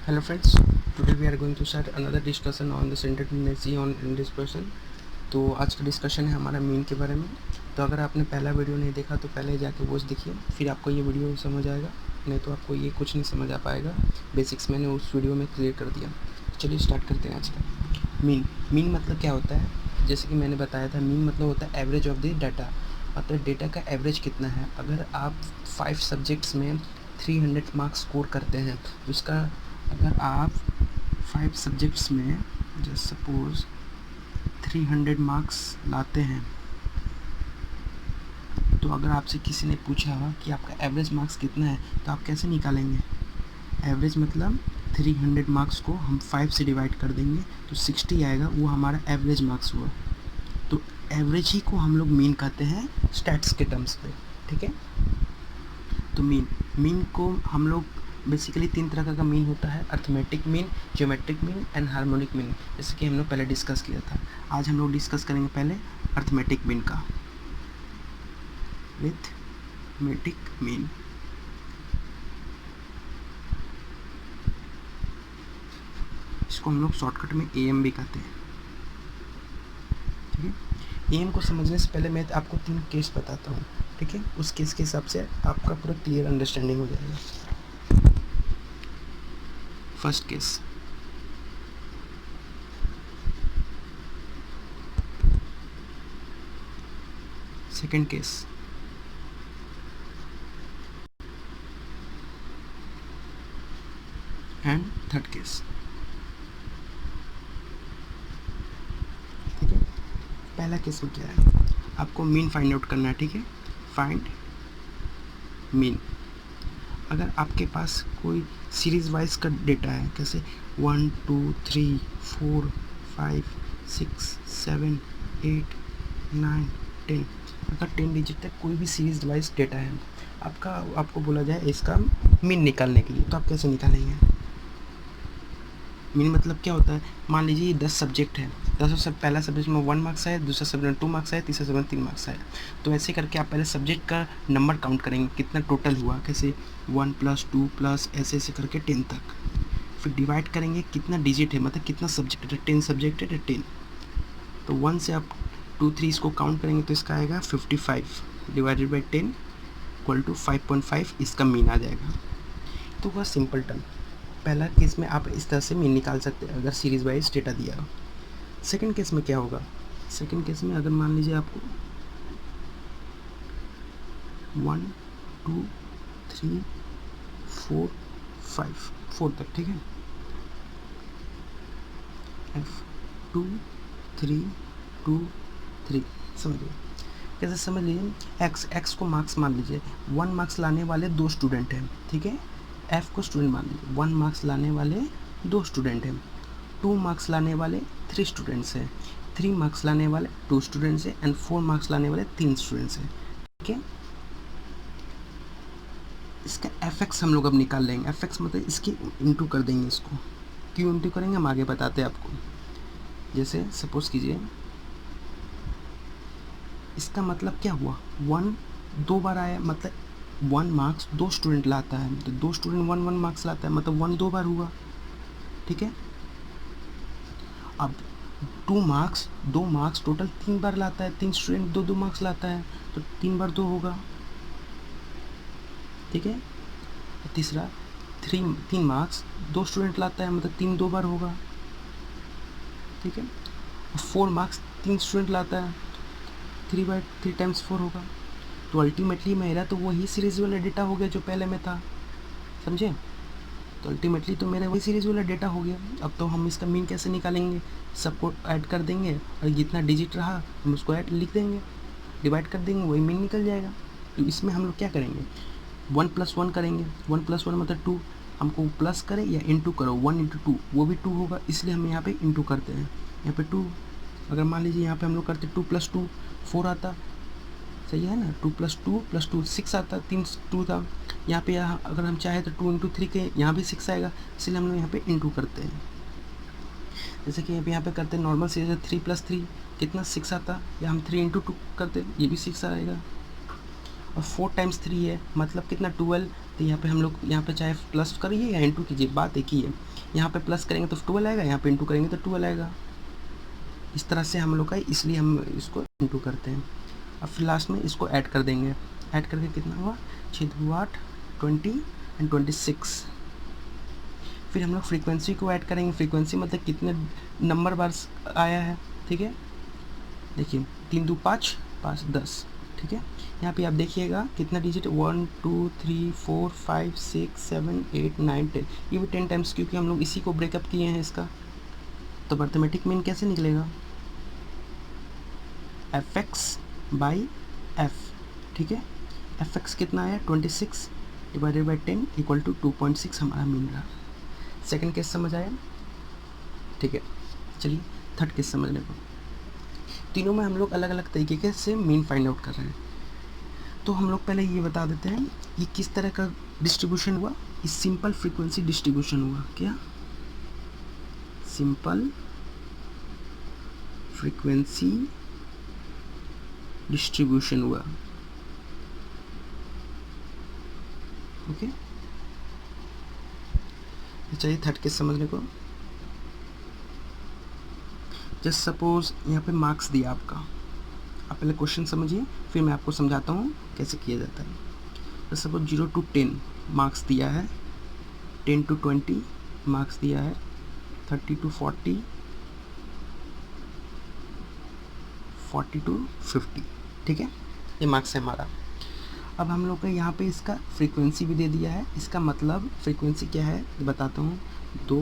Hello friends, today we are going to start another discussion on the center tendency on English person। तो आज का discussion है हमारा mean के बारे में। तो अगर आपने पहला वीडियो नहीं देखा तो पहले जाके वो देखिए, फिर आपको ये वीडियो समझ आएगा, नहीं तो आपको ये कुछ नहीं समझ आ पाएगा। बेसिक्स मैंने उस वीडियो में क्लियर कर दिया। चलिए स्टार्ट करते हैं आज का। मीन मतलब क्या होता है, जैसे कि मैंने बताया था, मीन मतलब होता है एवरेज ऑफ द डाटा, मतलब डेटा का एवरेज कितना है। अगर आप 5 सब्जेक्ट्स में 300 मार्क्स स्कोर करते हैं तो उसका, अगर आप 5 सब्जेक्ट्स में जस्ट सपोज 300 मार्क्स लाते हैं, तो अगर आपसे किसी ने पूछा कि आपका एवरेज मार्क्स कितना है तो आप कैसे निकालेंगे। एवरेज मतलब 300 मार्क्स को हम 5 से डिवाइड कर देंगे तो 60 आएगा, वो हमारा एवरेज मार्क्स हुआ। तो एवरेज ही को हम लोग मीन कहते हैं स्टैट्स के टर्म्स पे, ठीक है। तो मीन को हम लोग बेसिकली 3 तरह का मीन होता है, arithmetic mean, geometric mean and harmonic mean, जैसे कि हम लोग पहले डिस्कस किया था। आज हम लोग डिस्कस करेंगे पहले अर्थमेटिक मीन का। अर्थमेटिक मीन, इसको हम लोग शॉर्टकट में एएम भी कहते हैं, ठीक है। एएम को समझने से पहले मैं आपको 3 केस बताता हूँ, ठीक है। उस केस के हिसाब से आपका पूरा क्लियर अंडरस्टैंडिंग हो जाएगा। First case, second case, and third case, ठीक है। पहला केस में क्या है, आपको मीन फाइंड आउट करना है, ठीक है। Find mean. अगर आपके पास कोई सीरीज वाइज का डेटा है, कैसे 1 2 3 4 5 6 7 8 9 10, अगर 10 डिजिट तक कोई भी सीरीज वाइज डेटा है आपको बोला जाए इसका मीन निकालने के लिए, तो आप कैसे निकालेंगे। मीन मतलब क्या होता है, मान लीजिए 10 सब्जेक्ट है, 10 सब पहला सब्जेक्ट में 1 मार्क्स आया, दूसरा सब्जेक्ट में 2 मार्क्स आया, तीसरा सब्जेक्ट में 3 मार्क्स आया। तो ऐसे करके आप पहले सब्जेक्ट का नंबर काउंट करेंगे, कितना टोटल हुआ, कैसे 1 + 2 + ऐसे ऐसे करके 10 तक। फिर डिवाइड करेंगे कितना डिजिट है, मतलब कितना सब्जेक्ट है, 10 सब्जेक्ट है 10। तो 1 से आप 2 3 इसको काउंट करेंगे तो इसका आएगा 55 डिवाइडेड बाई 10 इक्वल टू 5.5, इसका मीन आ जाएगा। तो वह सिंपल टर्म, पहला केस में आप इस तरह से मीन निकाल सकते हैं अगर सीरीज वाइज डेटा दिया हो। सेकंड केस में क्या होगा, सेकंड केस में अगर मान लीजिए आपको 1 2 3 4 5 4 तक, ठीक है, F2 3 2 3, समझिए कैसे, समझ लीजिए एक्स को मार्क्स मान लीजिए, 1 मार्क्स लाने वाले 2 स्टूडेंट हैं, ठीक है। एफ को स्टूडेंट मान लीजिए, 1 मार्क्स लाने वाले 2 स्टूडेंट हैं, 2 मार्क्स लाने वाले 3 स्टूडेंट्स हैं, 3 मार्क्स लाने वाले 2 स्टूडेंट्स हैं एंड 4 मार्क्स लाने वाले 3 स्टूडेंट्स हैं, ठीक है। इसका एफ एक्स हम लोग अब निकाल लेंगे। एफ एक्स मतलब इसकी इंटू कर देंगे, इसको क्यों इंटू करेंगे हम आगे बताते हैं आपको। जैसे सपोज कीजिए, इसका मतलब क्या हुआ, 1 2 बार आया, मतलब 1 मार्क्स 2 स्टूडेंट लाता है, तो 2 स्टूडेंट 1 1 मार्क्स लाता है, मतलब 1 2 बार हुआ, ठीक है। अब 2 मार्क्स 2 मार्क्स टोटल 3 बार लाता है, 3 स्टूडेंट 2 2 मार्क्स लाता है, तो 3 बार 2 होगा, ठीक है। तीसरा 3 मार्क्स 2 स्टूडेंट लाता है, मतलब 3 2 बार होगा, ठीक है। 4 मार्क्स 3 स्टूडेंट लाता है, 3 टाइम्स 4 होगा। तो अल्टीमेटली मेरा तो वही सीरीज वाला डेटा हो गया जो पहले में था, समझे। तो अल्टीमेटली तो मेरा वही सीरीज वाला डेटा हो गया। अब तो हम इसका मीन कैसे निकालेंगे, सबको ऐड कर देंगे और जितना डिजिट रहा हम उसको ऐड लिख देंगे, डिवाइड कर देंगे, वही मीन निकल जाएगा। तो इसमें हम लोग क्या करेंगे, 1 + 1 करेंगे, 1 + 1 मतलब 2, हमको प्लस करें या इंटू करो, 1 × 2 वो भी 2 होगा, इसलिए हम यहाँ पे इंटू करते हैं, यहाँ पे 2। अगर मान लीजिए यहाँ पे हम लोग करते 2 + 2 4 आता, सही है ना, 2 + 2 + 2 6 आता, 3 2 था, यहाँ पे अगर हम चाहे तो 2 × 3 के यहाँ भी 6 आएगा, इसलिए हम लोग यहाँ पे इंटू करते हैं। जैसे कि यहाँ पे करते हैं नॉर्मल से, जैसे 3 + 3 कितना 6 आता, या हम 3 × 2 करते, ये भी 6 आएगा। और 4 टाइम्स 3 है मतलब कितना 12। तो यहाँ पे हम लोग यहाँ पे चाहे प्लस करिए या इंटू कीजिए, बात एक ही है। यहाँ पे प्लस करेंगे तो 12 आएगा, यहाँ पे इंटू करेंगे तो 12 आएगा। इस तरह से हम लोग का, इसलिए हम इसको इंटू करते हैं। अब फिर लास्ट में इसको ऐड कर देंगे, ऐड करके कितना हुआ 6 2 8 20 एंड 26। फिर हम लोग फ्रीक्वेंसी को ऐड करेंगे। फ्रीक्वेंसी मतलब कितने नंबर बार आया है, ठीक है। देखिए 3 2 5 5 10, ठीक है। यहाँ पे आप देखिएगा कितना डिजिट 1 2 3 4 5 6 7 8 9 10, ये भी 10 टाइम्स, क्योंकि हम लोग इसी को ब्रेकअप किए हैं इसका। तो अर्थमेटिक मीन कैसे निकलेगा, एफ एक्स बाई एफ, ठीक है। एफ एक्स कितना आया 26 डिवाइडेड बाई 10 इक्वल टू 2.6 हमारा मीन रहा। सेकंड केस समझ आया, ठीक है। चलिए थर्ड केस समझने को। तीनों में हम लोग अलग अलग तरीके से मीन फाइंड आउट कर रहे हैं। तो हम लोग पहले ये बता देते हैं ये किस तरह का डिस्ट्रीब्यूशन हुआ। ये सिंपल फ्रीक्वेंसी डिस्ट्रीब्यूशन हुआ। क्या सिंपल फ्रीक्वेंसी डिस्ट्रीब्यूशन हुआ, ओके। चलिए थर्ड केस समझने को। जस्ट सपोज यहाँ पे मार्क्स दिया आपका, आप पहले क्वेश्चन समझिए फिर मैं आपको समझाता हूँ कैसे किया जाता है। जस्ट सपोज 0 to 10 मार्क्स दिया है, 10 to 20 मार्क्स दिया है, 30 to 40, 40 to 50, ठीक है। ये मार्क्स है हमारा। अब हम लोग का यहाँ पे इसका फ्रीक्वेंसी भी दे दिया है। इसका मतलब फ्रीक्वेंसी क्या है बताता हूँ, 2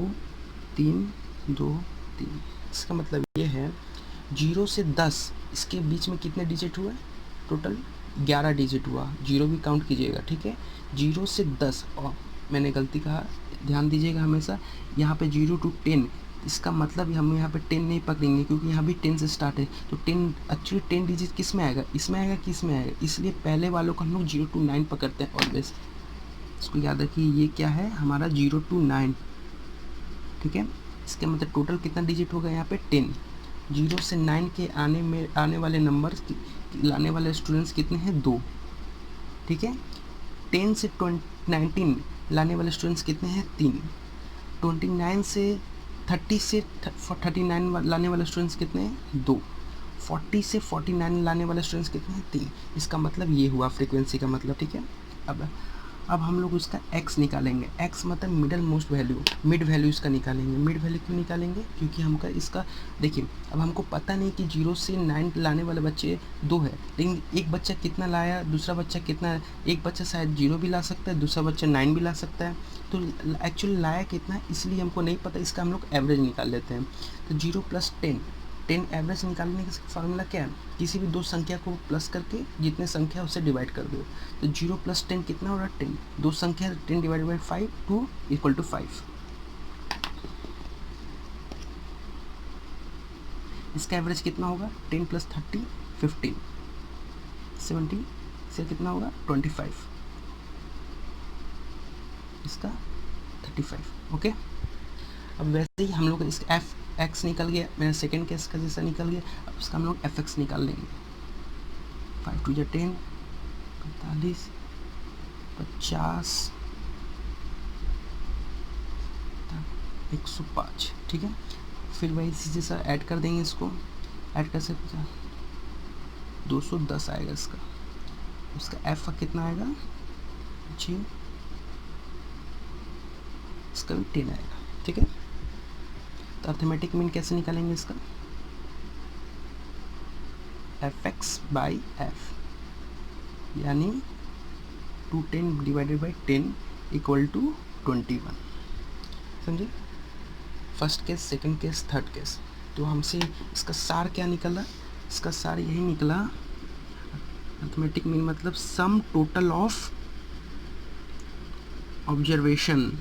3 2 3। इसका मतलब ये है 0 से 10 इसके बीच में कितने डिजिट हुए, टोटल 11 डिजिट हुआ। 0 भी काउंट कीजिएगा, ठीक है। 0 से 10, और मैंने गलती कहा, ध्यान दीजिएगा हमेशा। यहाँ पे 0 to 10, इसका मतलब हम यहाँ पे 10 नहीं पकड़ेंगे क्योंकि यहाँ भी 10 से स्टार्ट है। तो 10 एक्चुअली 10 डिजिट किस में आएगा, इसमें आएगा कि इसमें आएगा, इसलिए पहले वालों को हम लोग 0 to 9 पकड़ते हैं ऑलवेज। इसको याद रखिए, ये क्या है हमारा 0 to 9, ठीक है। इसके मतलब टोटल कितना डिजिट होगा यहाँ पे 10। 0 से 9 के आने वाले नंबर लाने वाले स्टूडेंट्स कितने हैं, 2, ठीक है। 10 से 19 लाने वाले स्टूडेंट्स कितने हैं, 3। 29 से 30 से 39 लाने वाले स्टूडेंट्स कितने हैं, 2। 40 से 49 लाने वाले स्टूडेंट्स कितने हैं, 3। इसका मतलब ये हुआ फ्रीक्वेंसी का मतलब, ठीक है। अब हम लोग उसका x निकालेंगे। x मतलब middle most value, mid value इसका निकालेंगे। मिड वैल्यू क्यों निकालेंगे, क्योंकि हमका इसका देखिए, अब हमको पता नहीं कि 0 से 9 लाने वाले बच्चे 2 है, लेकिन एक बच्चा कितना लाया, दूसरा बच्चा कितना, एक बच्चा शायद 0 भी ला सकता है, दूसरा बच्चा 9 भी ला सकता है। तो एक्चुअली लाया कितना है इसलिए हमको नहीं पता, इसका हम लोग एवरेज निकाल लेते हैं। तो 0 + 10 एवरेज निकालने का फार्मूला क्या है, किसी भी दो संख्या को प्लस करके जितने संख्या उससे डिवाइड कर दो। तो 0 + 10 कितना हो रहा है, 10। दो संख्या 10 डिवाइडेड बाई 5, 2 = 5। इसका एवरेज कितना होगा, 10 + 30 15, 70 से कितना होगा 25, इसका 35, ओके। अब वैसे ही हम लोग इस x निकल गया, मेरा सेकेंड केस का जैसा निकल गया। अब इसका हम लोग fx निकाल लेंगे। 5 2 10, 45 50 105, ठीक है। फिर वही इसी जैसा ऐड कर देंगे, इसको ऐड कर सकते हैं, 210 आएगा इसका। उसका f का कितना आएगा, 6, इसका भी 10 आएगा, ठीक है। तो अर्थमेटिक मीन कैसे निकालेंगे इसका, fx/f, यानी 210 डिवाइडेड बाई 10 = 21, समझे। First case, second case, third case. तो हमसे इसका सार क्या निकला, इसका सार यही निकला, अर्थमेटिक मीन मतलब सम टोटल ऑफ ऑब्जर्वेशन,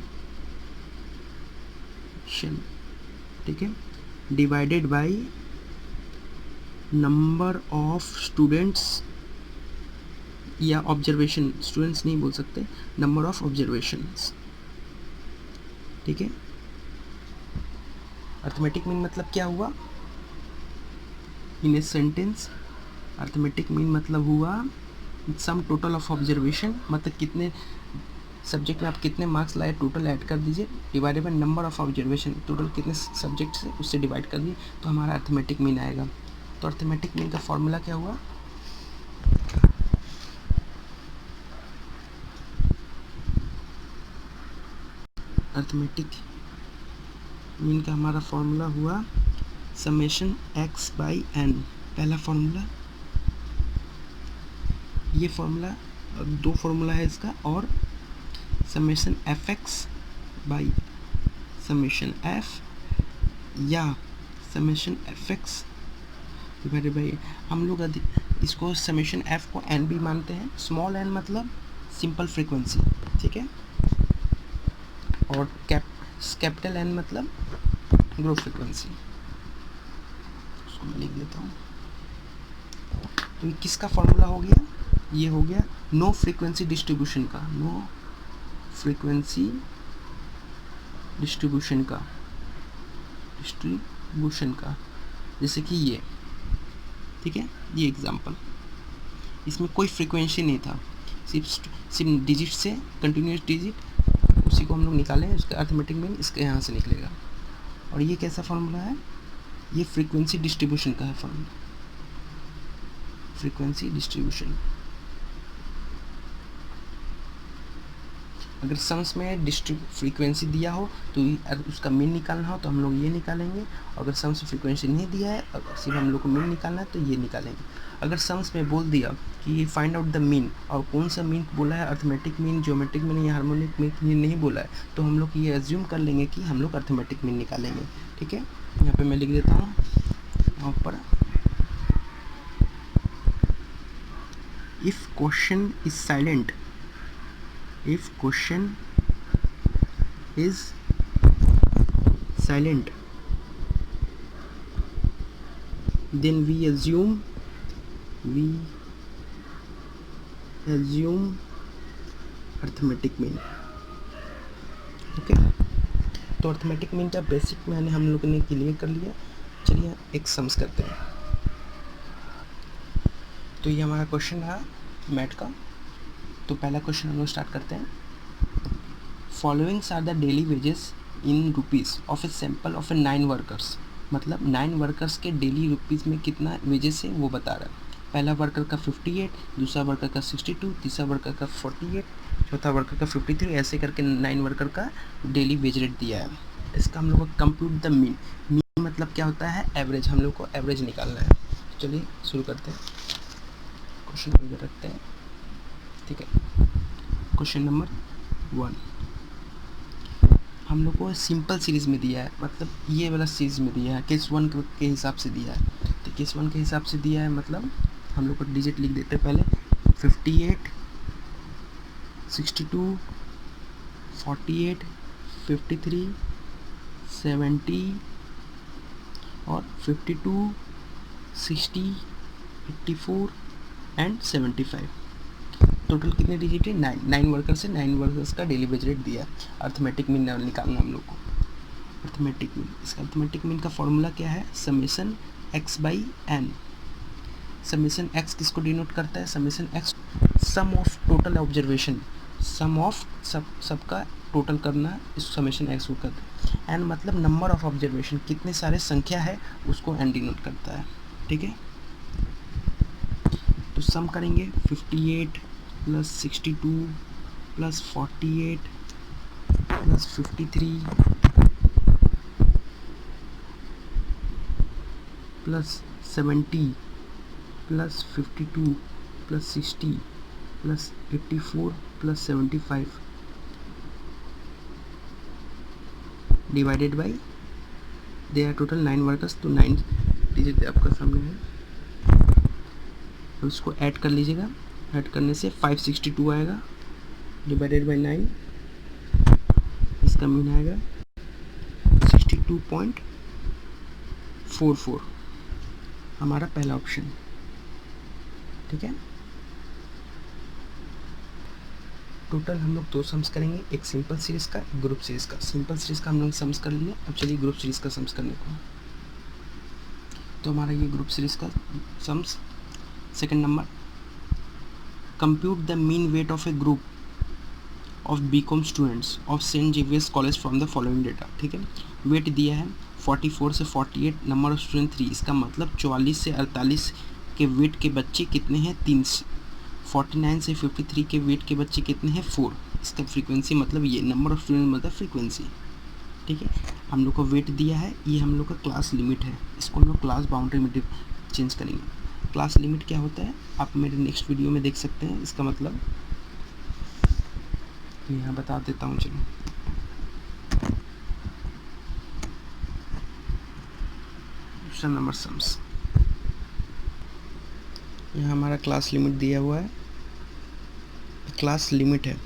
ठीक है, divided by number of students, या ऑब्जर्वेशन, स्टूडेंट्स नहीं बोल सकते, नंबर ऑफ ऑब्जर्वेशंस, ठीक है। अर्थमेटिक मीन मतलब क्या हुआ, इन ए सेंटेंस अर्थमेटिक मीन मतलब हुआ सम टोटल ऑफ ऑब्जर्वेशन, मतलब कितने सब्जेक्ट में आप कितने मार्क्स लाए टोटल ऐड कर दीजिए, divided by number of observation, total कितने सब्जेक्ट से उससे डिवाइड कर दिए तो हमारा अर्थमेटिक मीन आएगा। तो अर्थमेटिक मीन का फॉर्मूला क्या हुआ, अर्थमेटिक मीन का हमारा फॉर्मूला हुआ समेशन x बाई n। पहला फॉर्मूला, ये फॉर्मूला, दो फॉर्मूला है इसका, और summation fx by summation f या समेशन fx डिवाइडेड बाई, हम लोग इसको समेशन f को n भी मानते हैं, स्मॉल n मतलब सिंपल फ्रीक्वेंसी, ठीक है, और कैपिटल N मतलब ग्रुप फ्रीक्वेंसी, उसको मैं लिख देता हूँ। तो ये किसका फॉर्मूला हो गया, ये हो गया नो फ्रीक्वेंसी डिस्ट्रीब्यूशन का, नो फ्रीक्वेंसी डिस्ट्रीब्यूशन का, जैसे कि ये, ठीक है, ये एग्जांपल, इसमें कोई फ्रीक्वेंसी नहीं था, सिर्फ डिजिट से कंटिन्यूस डिजिट, उसी को हम लोग निकालें, उसका अर्थमेटिक मीन इसके यहाँ से निकलेगा। और ये कैसा फॉर्मूला है, ये फ्रीक्वेंसी डिस्ट्रीब्यूशन का है फॉर्मूला, फ्रीक्वेंसी डिस्ट्रीब्यूशन। अगर सम्स में फ्रीक्वेंसी दिया हो तो उसका मीन निकालना हो तो हम लोग ये निकालेंगे, अगर सम्स में फ्रीक्वेंसी नहीं दिया है, अगर सिर्फ हम लोग को मीन निकालना है तो ये निकालेंगे। अगर सम्स में बोल दिया कि फाइंड आउट द मीन, और कौन सा मीन बोला है, अर्थमेटिक मीन, ज्योमेट्रिक मीन या हार्मोनिक मीन नहीं बोला है, तो हम लोग ये एज्यूम कर लेंगे कि हम लोग अर्थमेटिक मीन निकालेंगे, ठीक है। यहाँ पे मैं लिख देता हूँ यहाँ पर, if question is silent, if question is silent then we assume arithmetic mean, okay. तो अर्थमेटिक मीन का बेसिक मैंने हम लोग ने क्लियर कर लिया। चलिए एक सम्स करते हैं। तो ये हमारा क्वेश्चन रहा मैथ का। तो पहला क्वेश्चन हम लोग स्टार्ट करते हैं। Followings are the daily wages in rupees of a sample of a 9 workers, मतलब 9 वर्कर्स के डेली रुपीज़ में कितना वेजेस है वो बता रहा है। पहला वर्कर का 58, दूसरा वर्कर का 62, तीसरा वर्कर का 48, चौथा वर्कर का 53, ऐसे करके 9 वर्कर का डेली वेज रेट दिया है। इसका हम लोग को कंप्यूट द मीन, मीन मतलब क्या होता है, एवरेज, हम लोग को एवरेज निकालना है। चलिए शुरू करते हैं, क्वेश्चन को इधर रखते हैं, ठीक है। क्वेश्चन नंबर 1 हम लोग को सिंपल सीरीज़ में दिया है, मतलब ये वाला सीरीज़ में दिया है, केस 1 के हिसाब से दिया है। तो केस 1 के हिसाब से दिया है, मतलब हम लोग को डिजिट लिख देते हैं पहले, 58, 62, 48, 53, 70 और 52, 60, 84 एंड 75। टोटल कितने डिजिट है, 9 वर्कर से 9 वर्कर्स का डेली वेज रेट दिया। अर्थमेटिक मीन निकालना हम लोग को, अर्थमेटिक मीन। इसका अर्थमेटिक मीन का फॉर्मूला क्या है, summation x by N. Summation x किसको डिनोट करता है, summation x sum of total observation, sum of सबका टोटल करना, इस समेशन x को करता है। एन मतलब नंबर ऑफ ऑब्जर्वेशन, कितने सारे संख्या है उसको एन डिनोट करता है, ठीक है। तो सम करेंगे 58 plus 62 plus 48 plus 53 plus 70 plus 52 plus 60 plus 84 plus 75 divided by, they are total 9 workers, तो 9 डिजिट आपका सामने है। उसको ऐड कर लीजिएगा, ऐड करने से 562 आएगा, डिवाइडेड बाई 9, इसका मीन आएगा 62.44, हमारा पहला ऑप्शन, ठीक है। टोटल हम लोग 2 सम्स करेंगे, एक सिंपल सीरीज़ का, एक ग्रुप सीरीज़ का। सिंपल सीरीज़ का हम लोग सम्स कर लिए, अब चलिए ग्रुप सीरीज़ का सम्स करने को। तो हमारा ये ग्रुप सीरीज़ का sums, second number compute the mean weight of a group of BCom students of Saint Xavier's college from the following data. ठीक है, वेट दिया है 44 से 48, नंबर ऑफ स्टूडेंट 3, इसका मतलब 44 से 48 के वेट के बच्चे कितने हैं 3, 49 से 53 के वेट के बच्चे कितने हैं 4, इसका फ्रीक्वेंसी मतलब ये नंबर ऑफ स्टूडेंट मतलब फ्रीक्वेंसी। ठीक है, हम लोग को वेट दिया है, ये हम लोग का क्लास लिमिट है, इसको हम लोग क्लास बाउंड्री में चेंज करेंगे। क्लास लिमिट क्या होता है आप मेरे नेक्स्ट वीडियो में देख सकते हैं, इसका मतलब यहाँ बता देता हूँ। चलो क्वेश्चन नंबर सम्स, यहाँ हमारा क्लास लिमिट दिया हुआ है, क्लास लिमिट है,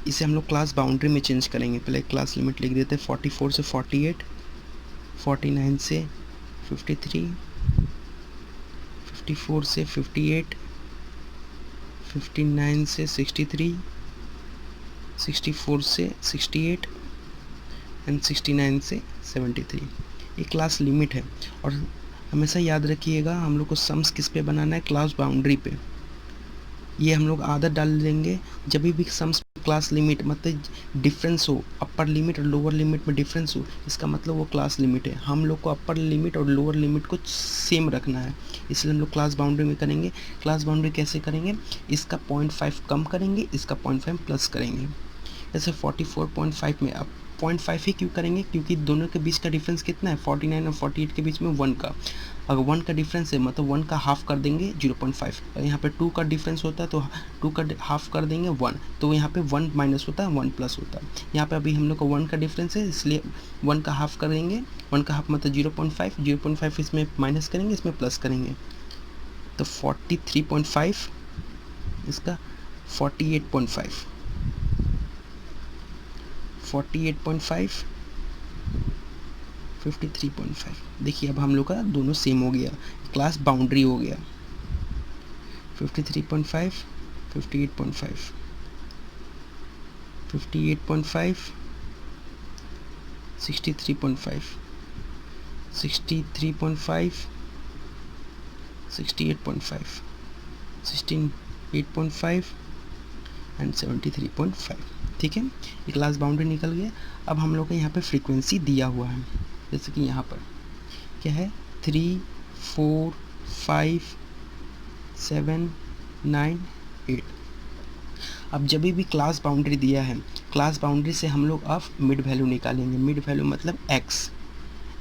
इसे हम लोग क्लास बाउंड्री में चेंज करेंगे। पहले क्लास लिमिट लिख देते हैं 44 से 48, 49 से 53, 54 से 58, 59 से 63, 64 से 68 एंड 69 से 73। ये क्लास लिमिट है, और हमेशा याद रखिएगा हम लोग को सम्स किस पे बनाना है, क्लास बाउंड्री पे। ये हम लोग आदत डाल देंगे जब भी सम्स क्लास लिमिट मतलब डिफरेंस हो, अपर लिमिट और लोअर लिमिट में डिफरेंस हो, इसका मतलब वो क्लास लिमिट है। हम लोग को अपर लिमिट और लोअर लिमिट को सेम रखना है, इसलिए हम लोग क्लास बाउंड्री में करेंगे। क्लास बाउंड्री कैसे करेंगे, इसका 0.5 कम करेंगे, इसका 0.5 प्लस करेंगे। जैसे 44.5 में अब 0.5 ही क्यों करेंगे, क्योंकि दोनों के बीच का डिफरेंस कितना है 49 और 48 के बीच में 1 का, अगर 1 का डिफरेंस है मतलब 1 का हाफ कर देंगे 0.5। यहाँ पे 2 का डिफरेंस होता है तो 2 का हाफ कर देंगे 1, तो यहाँ पे 1 माइनस होता है 1 प्लस होता है। यहाँ पे अभी हम लोग को 1 का डिफरेंस है इसलिए 1 का हाफ कर देंगे, 1 का हाफ मतलब 0.5, 0.5 इसमें माइनस करेंगे, इसमें प्लस करेंगे, तो 43.5 इसका 48.5, 48.5, 53.5। देखिए अब हम लोग का दोनों सेम हो गया, क्लास बाउंड्री हो गया। 53.5, 58.5, 58.5, 63.5, 63.5, 68.5, 68.5 एंड 73.5। ठीक है, ये क्लास बाउंड्री निकल गया। अब हम लोग का यहाँ पे फ्रीक्वेंसी दिया हुआ है, जैसे कि यहाँ पर क्या है 3, 4, 5, 7, 9, 8। अब जब भी क्लास बाउंड्री दिया है, क्लास बाउंड्री से हम लोग अब मिड वैल्यू निकालेंगे। मिड वैल्यू मतलब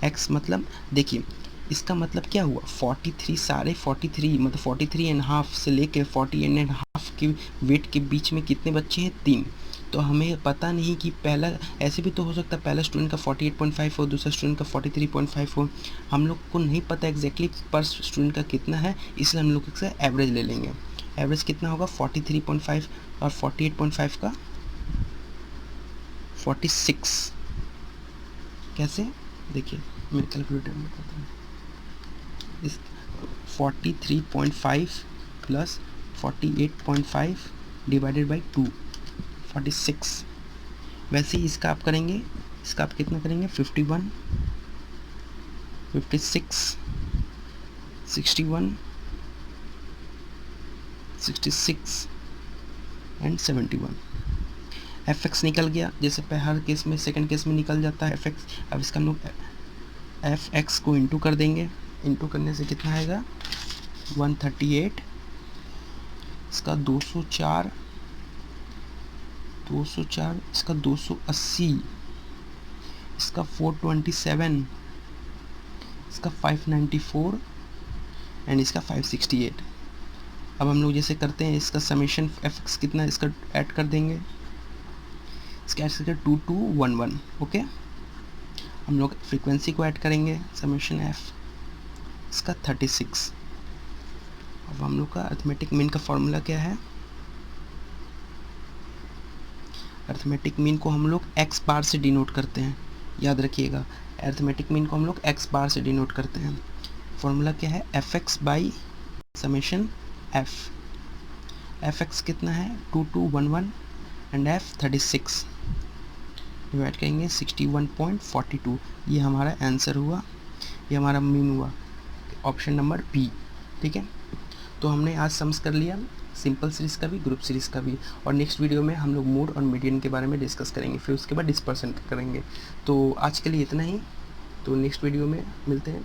x मतलब देखिए इसका मतलब क्या हुआ 43, सारे 43 मतलब 43.5 से लेकर 48.5 के वेट के बीच में कितने बच्चे हैं 3। तो हमें पता नहीं कि पहला, ऐसे भी तो हो सकता है पहला स्टूडेंट का 48.5 हो, दूसरा स्टूडेंट का 43.5 हो, हम लोग को नहीं पता एग्जैक्टली पर स्टूडेंट का कितना है, इसलिए हम लोग इसका एवरेज ले लेंगे। एवरेज कितना होगा 43.5 और 48.5 का 46। कैसे देखिए मेरे कैलकुलेटर में करता हूँ, इस 43.5 प्लस 48.5 डिवाइडेड बाई 2, 46। वैसे ही इसका आप करेंगे, इसका आप कितना करेंगे 51, 56, 61, 66 एंड 71। fx निकल गया, जैसे हर केस में सेकंड केस में निकल जाता है fx। अब इसका हम लोग fx को इंटू कर देंगे, इंटू करने से कितना आएगा 138, इसका 204, इसका 280, इसका 427, इसका 594 एंड इसका 568। अब हम लोग जैसे करते हैं इसका समेशन fx कितना, इसका ऐड कर देंगे, इसका ऐड करके 2211। ओके, हम लोग फ्रीक्वेंसी को ऐड करेंगे, समेशन f इसका 36। अब हम लोग का अरिथमेटिक मीन का फॉर्मूला क्या है, अरिथमेटिक मीन को हम लोग x बार से डिनोट करते हैं, याद रखिएगा अरिथमेटिक मीन को हम लोग x बार से डिनोट करते हैं। फॉर्मूला क्या है fx by summation f। fx कितना है 2211 एंड f 36, डिवाइड करेंगे 61.42। ये हमारा आंसर हुआ, ये हमारा मीन हुआ, ऑप्शन नंबर बी। ठीक है, तो हमने आज सम्स कर लिया सिंपल सीरीज़ का भी, ग्रुप सीरीज़ का भी, और नेक्स्ट वीडियो में हम लोग मोड और मीडियन के बारे में डिस्कस करेंगे, फिर उसके बाद डिस्पर्सन करेंगे। तो आज के लिए इतना ही, तो नेक्स्ट वीडियो में मिलते हैं।